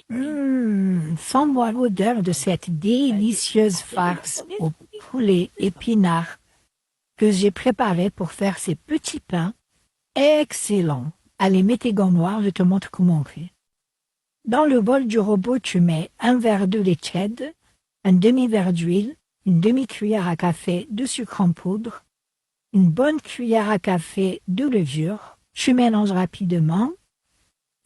Sens-moi l'odeur de cette délicieuse farce au poulet épinard que j'ai préparée pour faire ces petits pains excellents. Allez, mets tes gants noirs, je te montre comment on fait. Dans le bol du robot, tu mets un verre de lait tiède, un demi-verre d'huile, une demi-cuillère à café de sucre en poudre, une bonne cuillère à café de levure. Tu mélanges rapidement.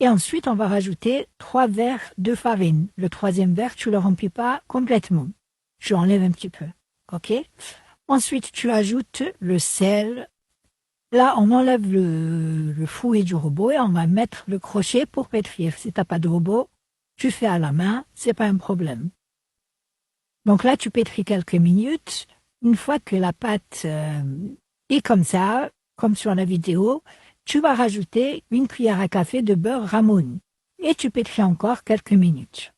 Et ensuite, on va rajouter 3 verres de farine. Le troisième verre, tu le remplis pas complètement. Tu enlèves un petit peu. OK? Ensuite, tu ajoutes le sel. Là, on enlève le fouet du robot et on va mettre le crochet pour pétrir. Si t'as pas de robot, tu fais à la main, c'est pas un problème. Donc là, tu pétris quelques minutes. Une fois que la pâte est comme ça, comme sur la vidéo, tu vas rajouter une cuillère à café de beurre Ramune et tu pétris encore quelques minutes.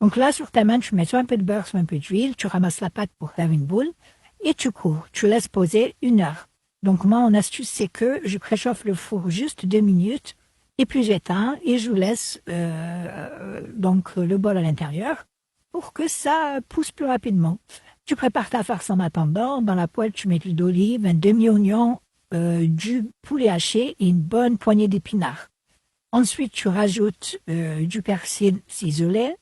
Donc là, sur ta main, tu mets soit un peu de beurre, soit un peu d'huile, tu ramasses la pâte pour faire une boule et tu cours. Tu laisses poser 1 heure. Donc moi, mon astuce, c'est que je préchauffe le four juste 2 minutes et puis j'éteins et je laisse donc le bol à l'intérieur pour que ça pousse plus rapidement. Tu prépares ta farce en attendant. Dans la poêle, tu mets de l'huile d'olive, un demi-oignon, du poulet haché et une bonne poignée d'épinards. Ensuite, tu rajoutes du persil ciselé.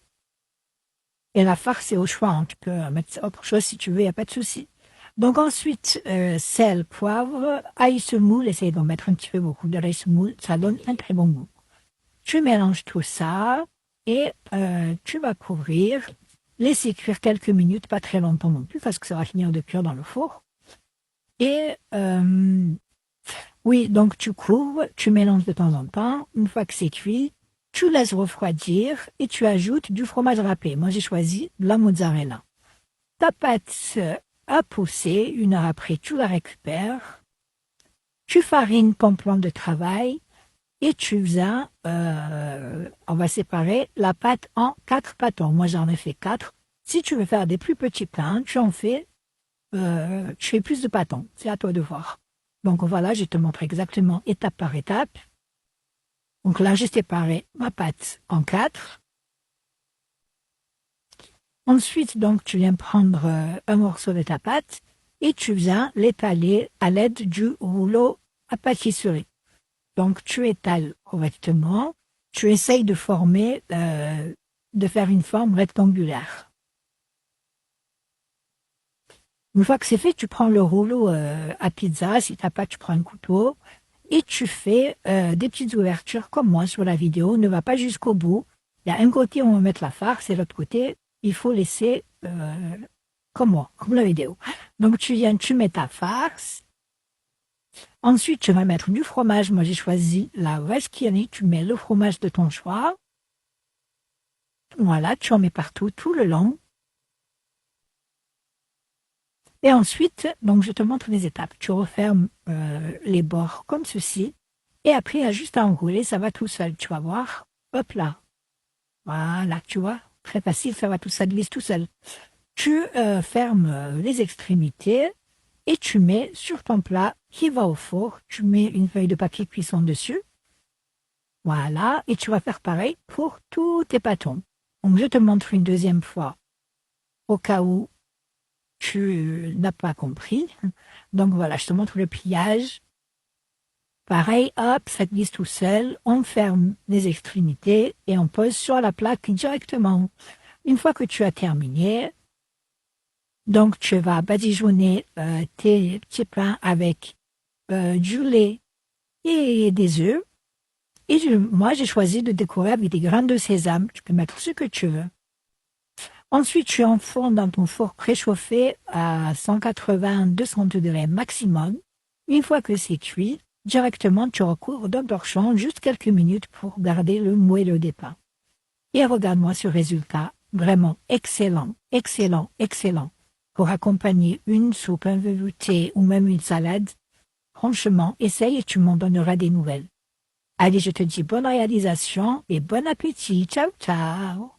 Et la farce, c'est au choix. Hein. Tu peux mettre autre chose si tu veux, il n'y a pas de souci. Donc ensuite, sel, poivre, ail semoule. Essaye d'en mettre un petit peu beaucoup de l'ail semoule. Ça donne un très bon goût. Tu mélanges tout ça et tu vas couvrir. Laisser cuire quelques minutes, pas très longtemps non plus, parce que ça va finir de cuire dans le four. Et oui, donc tu couvres, tu mélanges de temps en temps. Une fois que c'est cuit, tu laisses refroidir et tu ajoutes du fromage râpé. Moi, j'ai choisi de la mozzarella. Ta pâte a poussé, 1 heure après, tu la récupères. Tu farines ton plan de travail et tu viens, on va séparer la pâte en 4 pâtons. Moi, j'en ai fait 4. Si tu veux faire des plus petits pains, tu fais plus de pâtons. C'est à toi de voir. Donc voilà, je te montre exactement étape par étape. Donc là, j'ai séparé ma pâte en 4. Ensuite, donc, tu viens prendre un morceau de ta pâte et tu viens l'étaler à l'aide du rouleau à pâtisserie. Donc, tu étales correctement. Tu essayes de former, de faire une forme rectangulaire. Une fois que c'est fait, tu prends le rouleau à pizza. Si t'as pas, tu prends un couteau et tu fais des petites ouvertures comme moi sur la vidéo. Ne va pas jusqu'au bout. Il y a un côté où on va mettre la farce et l'autre côté, il faut laisser comme moi, comme la vidéo. Donc, tu mets ta farce. Ensuite, tu vas mettre du fromage. Moi, j'ai choisi la Valschiani. Tu mets le fromage de ton choix. Voilà, tu en mets partout, tout le long. Et ensuite, donc, je te montre les étapes. Tu refermes les bords comme ceci. Et après, il y a juste à enrouler. Ça va tout seul, tu vas voir. Hop là. Voilà, tu vois. Très facile, ça va tout, ça glisse tout seul. Tu fermes les extrémités. Et tu mets sur ton plat qui va au four, tu mets une feuille de papier cuisson dessus. Voilà, et tu vas faire pareil pour tous tes pâtons. Donc je te montre une deuxième fois au cas où tu n'as pas compris. Donc voilà, je te montre le pliage. Pareil, hop, ça glisse tout seul. On ferme les extrémités et on pose sur la plaque directement. Une fois que tu as terminé, donc, tu vas badigeonner tes petits pains avec du lait et des œufs. Et moi, j'ai choisi de décorer avec des graines de sésame. Tu peux mettre ce que tu veux. Ensuite, tu enfournes dans ton four préchauffé à 180-200 degrés maximum. Une fois que c'est cuit, directement, tu recouvres d'un torchon juste quelques minutes pour garder le moelleux des pains. Et regarde-moi ce résultat. Vraiment excellent, excellent, excellent. Pour accompagner une soupe, un velouté ou même une salade, franchement, essaye et tu m'en donneras des nouvelles. Allez, je te dis bonne réalisation et bon appétit. Ciao, ciao.